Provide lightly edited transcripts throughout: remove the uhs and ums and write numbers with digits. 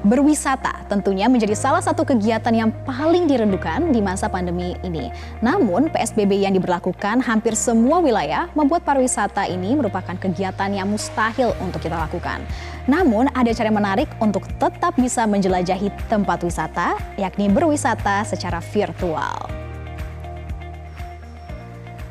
Berwisata tentunya menjadi salah satu kegiatan yang paling dirindukan di masa pandemi ini. Namun, PSBB yang diberlakukan hampir semua wilayah membuat pariwisata ini merupakan kegiatan yang mustahil untuk kita lakukan. Namun, ada cara menarik untuk tetap bisa menjelajahi tempat wisata, yakni berwisata secara virtual.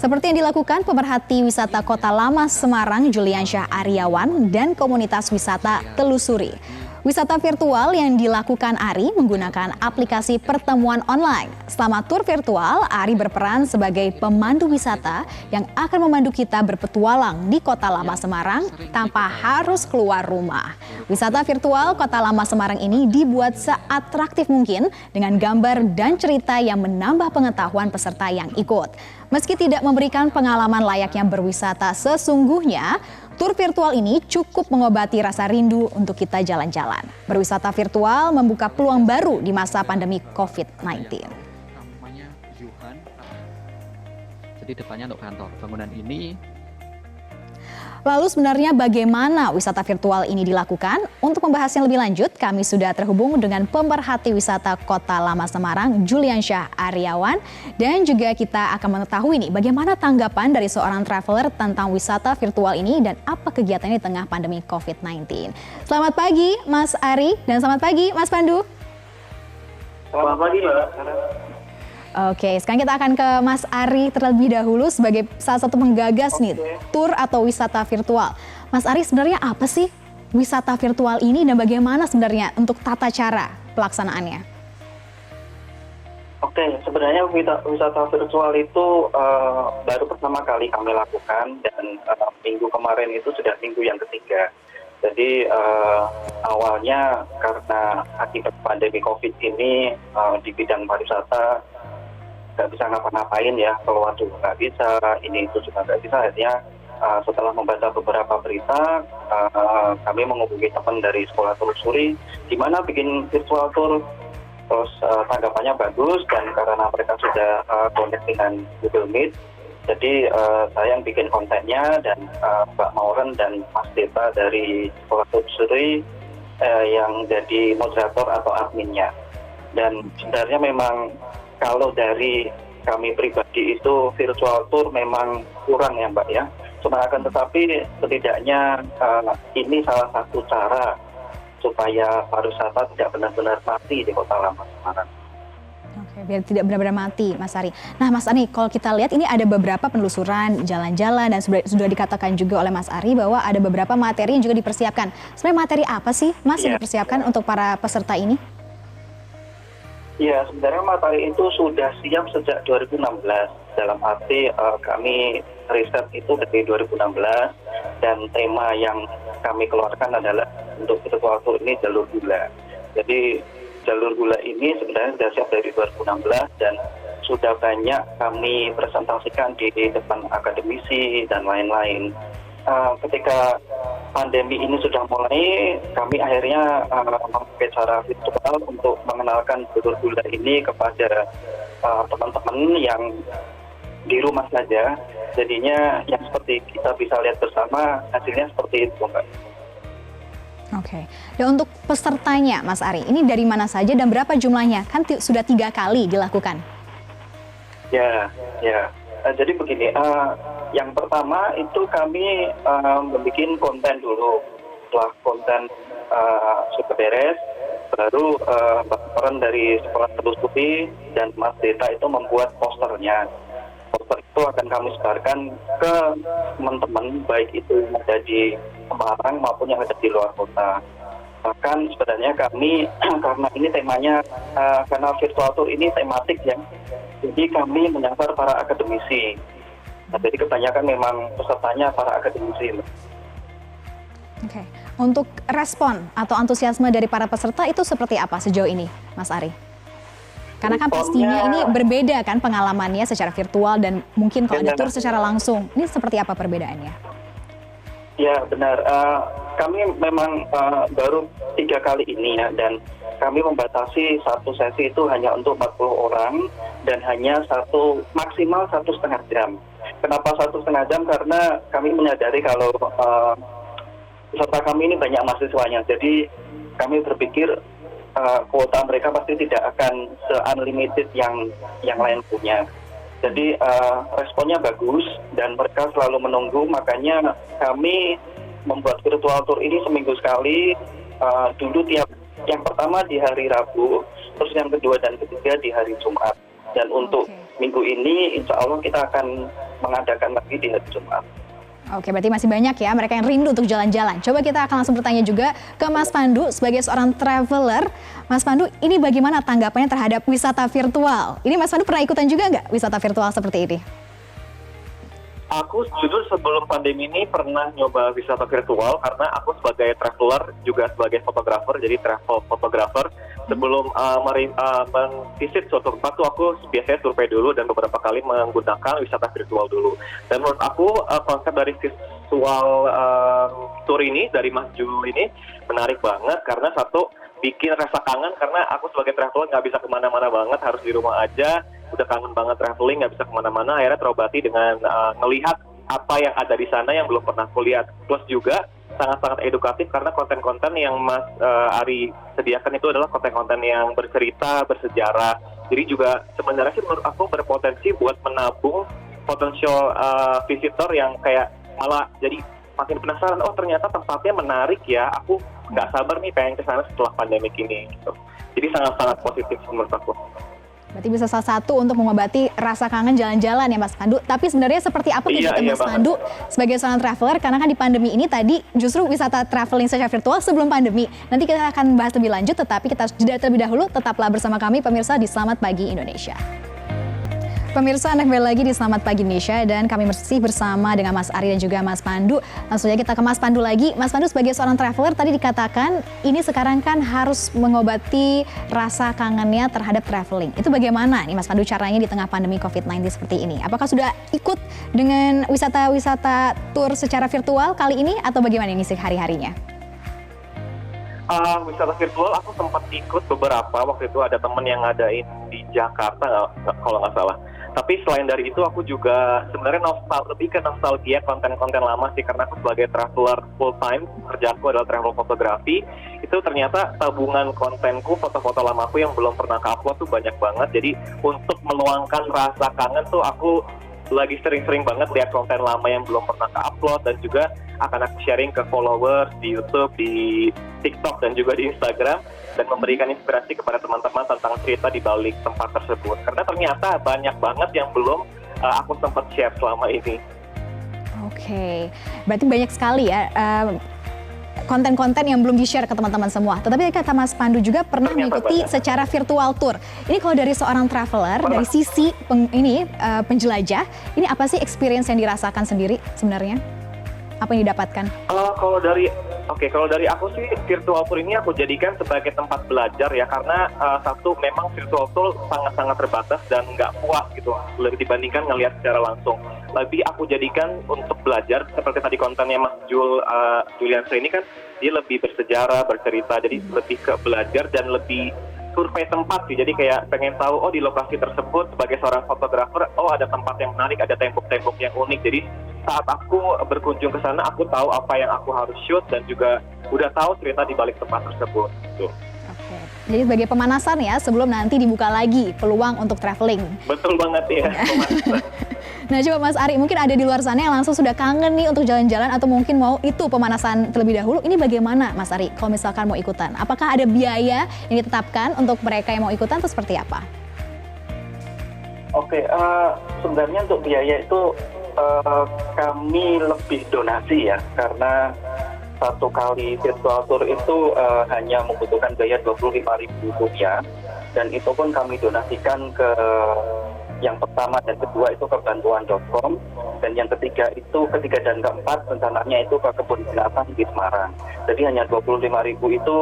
Seperti yang dilakukan pemerhati wisata Kota Lama Semarang, Juliansyah Aryawan, dan komunitas wisata Telusuri. Wisata virtual yang dilakukan Ari menggunakan aplikasi pertemuan online. Selama tur virtual, Ari berperan sebagai pemandu wisata yang akan memandu kita berpetualang di Kota Lama Semarang tanpa harus keluar rumah. Wisata virtual Kota Lama Semarang ini dibuat seatraktif mungkin dengan gambar dan cerita yang menambah pengetahuan peserta yang ikut. Meski tidak memberikan pengalaman layaknya berwisata sesungguhnya, tur virtual ini cukup mengobati rasa rindu untuk kita jalan-jalan. Berwisata virtual membuka peluang baru di masa pandemi COVID-19. Namanya Yuhan. Jadi depannya untuk kantor. Bangunan ini. Lalu sebenarnya bagaimana wisata virtual ini dilakukan? Untuk membahasnya lebih lanjut, kami sudah terhubung dengan pemerhati wisata Kota Lama Semarang, Juliansyah Aryawan. Dan juga kita akan mengetahui nih bagaimana tanggapan dari seorang traveler tentang wisata virtual ini dan apa kegiatannya di tengah pandemi COVID-19. Selamat pagi Mas Ari dan selamat pagi Mas Pandu. Selamat pagi Mbak. Oke, sekarang kita akan ke Mas Ari terlebih dahulu sebagai salah satu penggagas nih tur atau wisata virtual. Mas Ari, sebenarnya apa sih wisata virtual ini dan bagaimana sebenarnya untuk tata cara pelaksanaannya? Oke, sebenarnya wisata virtual itu baru pertama kali kami lakukan dan minggu kemarin itu sudah minggu yang ketiga. Jadi awalnya karena akibat pandemi COVID ini di bidang pariwisata nggak bisa ngapa-ngapain ya, keluar juga nggak bisa, ini itu juga nggak bisa. Akhirnya setelah membaca beberapa berita, kami menghubungi teman dari sekolah Telusuri, di mana bikin virtual tour, terus tanggapannya bagus dan karena mereka sudah connect dengan Google Meet, jadi saya yang bikin kontennya dan Mbak Mauren dan Mas Deta dari sekolah Telusuri yang jadi moderator atau adminnya. Dan sebenarnya memang kalau dari kami pribadi itu virtual tour memang kurang ya Mbak ya. Cuma akan tetapi setidaknya ini salah satu cara supaya pariwisata tidak benar-benar mati di Kota Lama Semarang. Oke, biar tidak benar-benar mati Mas Ari. Nah Mas Ari, kalau kita lihat ini ada beberapa penelusuran jalan-jalan dan sudah dikatakan juga oleh Mas Ari bahwa ada beberapa materi yang juga dipersiapkan. Sebenarnya materi apa sih Mas yang dipersiapkan untuk para peserta ini? Ya, sebenarnya materi itu sudah siap sejak 2016. Dalam arti kami riset itu dari 2016 dan tema yang kami keluarkan adalah untuk virtual tour ini jalur gula. Jadi jalur gula ini sebenarnya sudah siap dari 2016 dan sudah banyak kami presentasikan di depan akademisi dan lain-lain. Ketika pandemi ini sudah mulai, kami akhirnya memakai cara virtual untuk mengenalkan jalur gula ini kepada teman-teman yang di rumah saja. Jadinya yang seperti kita bisa lihat bersama, hasilnya seperti itu, Mbak. Oke, dan untuk pesertanya Mas Ari, ini dari mana saja dan berapa jumlahnya? Kan sudah 3 kali dilakukan. Ya. Jadi begini, yang pertama itu kami membuat konten dulu. Setelah konten sudah beres, baru peran dari sekolah Telusuri dan Mas Deta itu membuat posternya. Poster itu akan kami sebarkan ke teman-teman, baik itu yang ada di Semarang maupun yang ada di luar kota. Bahkan sebenarnya kami, karena ini temanya, karena virtual tour ini tematik ya, jadi kami menyasar para akademisi. Nah, jadi kebanyakan memang pesertanya para akademisi. Oke, untuk respon atau antusiasme dari para peserta itu seperti apa sejauh ini, Mas Ari? Karena kan pastinya ini berbeda kan pengalamannya secara virtual dan mungkin kalau ada tur secara langsung. Ini seperti apa perbedaannya? Ya benar, kami memang baru 3 kali ini ya, dan kami membatasi satu sesi itu hanya untuk 40 orang dan hanya maksimal 1,5 jam. Kenapa 1,5 jam? Karena kami menyadari kalau peserta kami ini banyak mahasiswanya, jadi kami berpikir kuota mereka pasti tidak akan se-unlimited yang lain punya. Jadi responnya bagus dan mereka selalu menunggu, makanya kami membuat virtual tour ini seminggu sekali, dulu yang pertama di hari Rabu, terus yang kedua dan ketiga di hari Jumat. Dan untuk minggu ini insya Allah kita akan mengadakan lagi di hari Jumat. Oke, berarti masih banyak ya mereka yang rindu untuk jalan-jalan. Coba kita akan langsung bertanya juga ke Mas Pandu sebagai seorang traveler. Mas Pandu, ini bagaimana tanggapannya terhadap wisata virtual? Ini Mas Pandu pernah ikutan juga nggak wisata virtual seperti ini? Aku jujur sebelum pandemi ini pernah nyoba wisata virtual karena aku sebagai traveler juga sebagai fotografer, jadi travel photographer. Sebelum men-visit suatu tempat tuh aku biasanya survei dulu dan beberapa kali menggunakan wisata virtual dulu. Dan menurut aku konsep dari virtual tour ini dari Mas Jul ini menarik banget karena satu, bikin rasa kangen karena aku sebagai traveler nggak bisa kemana-mana banget, harus di rumah aja. Udah kangen banget traveling, nggak bisa kemana-mana, akhirnya terobati dengan ngelihat apa yang ada di sana yang belum pernah aku lihat. Plus juga sangat-sangat edukatif karena konten-konten yang Mas Ari sediakan itu adalah konten-konten yang bercerita, bersejarah. Jadi juga sebenarnya sih menurut aku berpotensi buat menabung potensial visitor yang kayak malah jadi makin penasaran, oh ternyata tempatnya menarik ya, aku nggak sabar nih pengen ke sana setelah pandemi ini. Gitu. Jadi sangat-sangat positif menurut aku. Berarti bisa salah satu untuk mengobati rasa kangen jalan-jalan ya Mas Pandu. Tapi sebenarnya seperti apa kegiatan Mas Pandu sebagai seorang traveler? Karena kan di pandemi ini tadi justru wisata traveling secara virtual sebelum pandemi. Nanti kita akan bahas lebih lanjut, tetapi kita jeda terlebih dahulu. Tetaplah bersama kami pemirsa di Selamat Pagi Indonesia. Pemirsa, Anda kembali lagi di Selamat Pagi Indonesia dan kami masih bersama dengan Mas Ari dan juga Mas Pandu. Langsung saja kita ke Mas Pandu lagi. Mas Pandu sebagai seorang traveler tadi dikatakan ini sekarang kan harus mengobati rasa kangennya terhadap traveling. Itu bagaimana nih Mas Pandu caranya di tengah pandemi COVID-19 seperti ini? Apakah sudah ikut dengan wisata-wisata tour secara virtual kali ini atau bagaimana ini hari-harinya? Wisata virtual aku sempat ikut beberapa, waktu itu ada temen yang ngadain di Jakarta kalau nggak salah. Tapi selain dari itu aku juga sebenarnya lebih ke nostalgia konten-konten lama sih, karena aku sebagai traveler full time, kerjaanku adalah travel fotografi. Itu ternyata tabungan kontenku, foto-foto lamaku yang belum pernah ke-upload tuh banyak banget. Jadi untuk meluangkan rasa kangen tuh aku lagi sering-sering banget lihat konten lama yang belum pernah ke-upload, dan juga akan aku sharing ke followers di YouTube, di TikTok, dan juga di Instagram, dan memberikan inspirasi kepada teman-teman tentang cerita di balik tempat tersebut. Karena ternyata banyak banget yang belum aku sempat share selama ini. Oke, berarti banyak sekali ya konten-konten yang belum di-share ke teman-teman semua. Tetapi kata Mas Pandu juga pernah mengikuti secara virtual tour. Ini kalau dari seorang traveler, dari sisi penjelajah, ini apa sih experience yang dirasakan sendiri sebenarnya? Apa yang didapatkan? Kalau dari aku sih virtual tour ini aku jadikan sebagai tempat belajar ya, karena satu, memang virtual tour sangat-sangat terbatas dan nggak puas gitu lebih dibandingkan ngelihat secara langsung. Lebih aku jadikan untuk belajar, seperti tadi kontennya Mas Juliansyah ini kan dia lebih bersejarah, bercerita, jadi lebih ke belajar dan lebih survei tempat sih. Jadi kayak pengen tahu, oh di lokasi tersebut sebagai seorang fotografer, oh ada tempat yang menarik, ada tembok-tembok yang unik. Jadi saat aku berkunjung ke sana, aku tahu apa yang aku harus shoot dan juga udah tahu cerita di balik tempat tersebut. Gitu. Oke. Jadi sebagai pemanasan ya, sebelum nanti dibuka lagi peluang untuk traveling. Betul banget ya, pemanasan. Nah coba Mas Ari, mungkin ada di luar sana yang langsung sudah kangen nih untuk jalan-jalan atau mungkin mau itu pemanasan terlebih dahulu. Ini bagaimana Mas Ari kalau misalkan mau ikutan? Apakah ada biaya yang ditetapkan untuk mereka yang mau ikutan atau seperti apa? Oke, sebenarnya untuk biaya itu kami lebih donasi ya, karena satu kali virtual tour itu hanya membutuhkan biaya Rp25.000, dan itu pun kami donasikan ke yang pertama dan kedua itu ke bantuan.com, dan yang ketiga dan keempat rencananya itu ke kebun binatang di Semarang. Jadi hanya 25.000 itu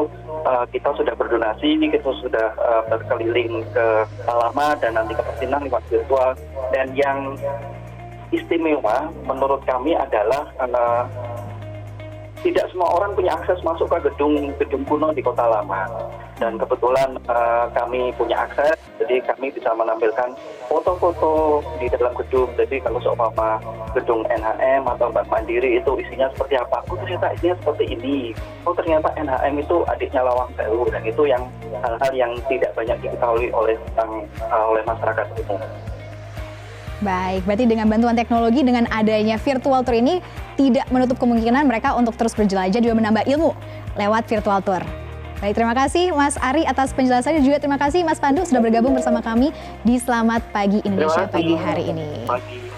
kita sudah berdonasi, kita sudah berkeliling ke Palama dan nanti ke Pecinang lewat virtual. Dan yang istimewa menurut kami adalah tidak semua orang punya akses masuk ke gedung kuno di Kota Lama. Dan kebetulan kami punya akses, jadi kami bisa menampilkan foto-foto di dalam gedung. Jadi kalau seumpama gedung NHM atau Bank Mandiri itu isinya seperti apa, oh ternyata isinya seperti ini. Oh ternyata NHM itu adiknya Lawang Sewu, dan itu yang hal-hal yang tidak banyak diketahui oleh masyarakat umum. Baik, berarti dengan bantuan teknologi, dengan adanya virtual tour ini tidak menutup kemungkinan mereka untuk terus berjelajah juga menambah ilmu lewat virtual tour. Baik, terima kasih Mas Ari atas penjelasannya, juga terima kasih Mas Pandu sudah bergabung bersama kami di Selamat Pagi Indonesia pagi hari ini. Pagi.